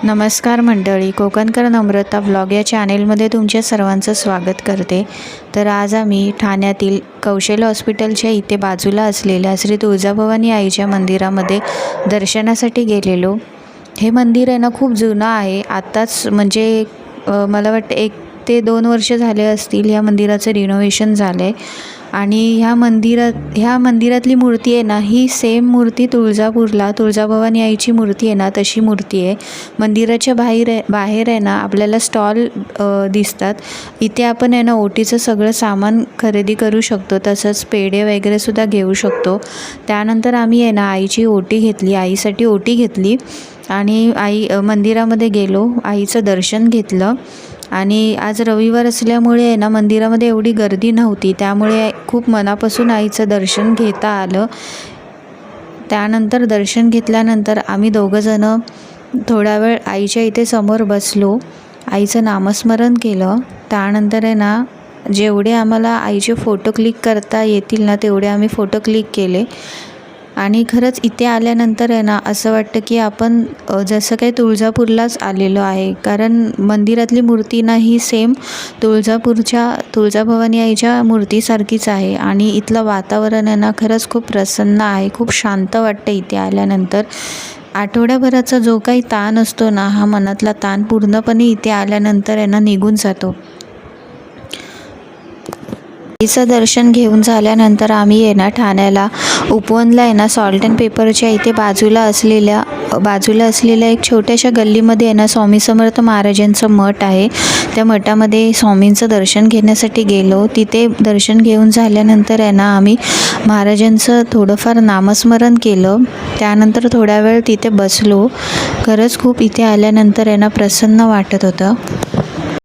नमस्कार मंडळी, कोकणकर नम्रता ब्लॉग या चॅनेलमध्ये तुमच्या सर्वांचं स्वागत करते। तर आज आम्ही ठाण्यातील कौशल्य हॉस्पिटलच्या इथे बाजूला असलेल्या श्री तुळजाभवानी आईच्या मंदिरामध्ये दर्शनासाठी गेलेलो। हे मंदिर आहे ना खूप जुनं आहे। आत्ताच म्हणजे मला वाटतं 1 ते 2 वर्ष झाले असतील या मंदिराचं रिनोव्हेशन झालं आहे। आणि ह्या मंदिरातली मूर्ती आहे ना, ही सेम मूर्ती तुळजाभवानी आईची मूर्ती आहे ना, तशी मूर्ती आहे। मंदिराच्या बाहेर आहे ना आपल्याला स्टॉल दिसतात। इथे आपण आहे ना ओटीचं सगळं सामान खरेदी करू शकतो, तसंच पेढे वगैरे सुद्धा घेऊ शकतो। त्यानंतर आम्ही आहे ना आईसाठी ओटी घेतली आणि मंदिरामध्ये गेलो, आईचं दर्शन घेतलं। आणि आज रविवार असल्यामुळे आहे ना मंदिरामध्ये एवढी गर्दी नव्हती, त्यामुळे खूप मनापासून आईचं दर्शन घेता आलं। त्यानंतर दर्शन घेतल्यानंतर आम्ही दोघंजणं थोडा वेळ आईच्या इथे समोर बसलो, आईचं नामस्मरण केलं। त्यानंतर आहे ना जेवढे आम्हाला आईचे फोटो क्लिक करता येतील ना तेवढे आम्ही फोटो क्लिक केले। आणि खरंच इथे आल्यानंतर आहे ना असं वाटतं की आपण जसं काही तुळजापूरलाच आलेलो आहे, कारण मंदिरातली मूर्ती ना ही सेम तुळजाभवानी आईच्या मूर्तीसारखीच आहे। आणि इथलं वातावरण आहे ना खरंच खूप प्रसन्न आहे, खूप शांत वाटतं इथे आल्यानंतर। आठवड्याभराचा जो काही ताण असतो ना, हा मनातला ताण पूर्णपणे इथे आल्यानंतर आहे ना निघून जातो। आईचं दर्शन घेऊन झाल्यानंतर आम्ही आहे ना ठाण्याला उपवनला आहे ना सॉल्ट अँड पेपरच्या इथे बाजूला असलेल्या एक छोट्याशा गल्लीमध्ये आहे ना स्वामी समर्थ महाराजांचं मठ आहे। त्या मठामध्ये स्वामींचं दर्शन घेण्यासाठी गेलो। तिथे दर्शन घेऊन झाल्यानंतर आहे ना आम्ही महाराजांचं थोडंफार नामस्मरण केलं। त्यानंतर थोडा वेळ तिथे बसलो। खरंच खूप इथे आल्यानंतर आहे ना प्रसन्न वाटत होतं।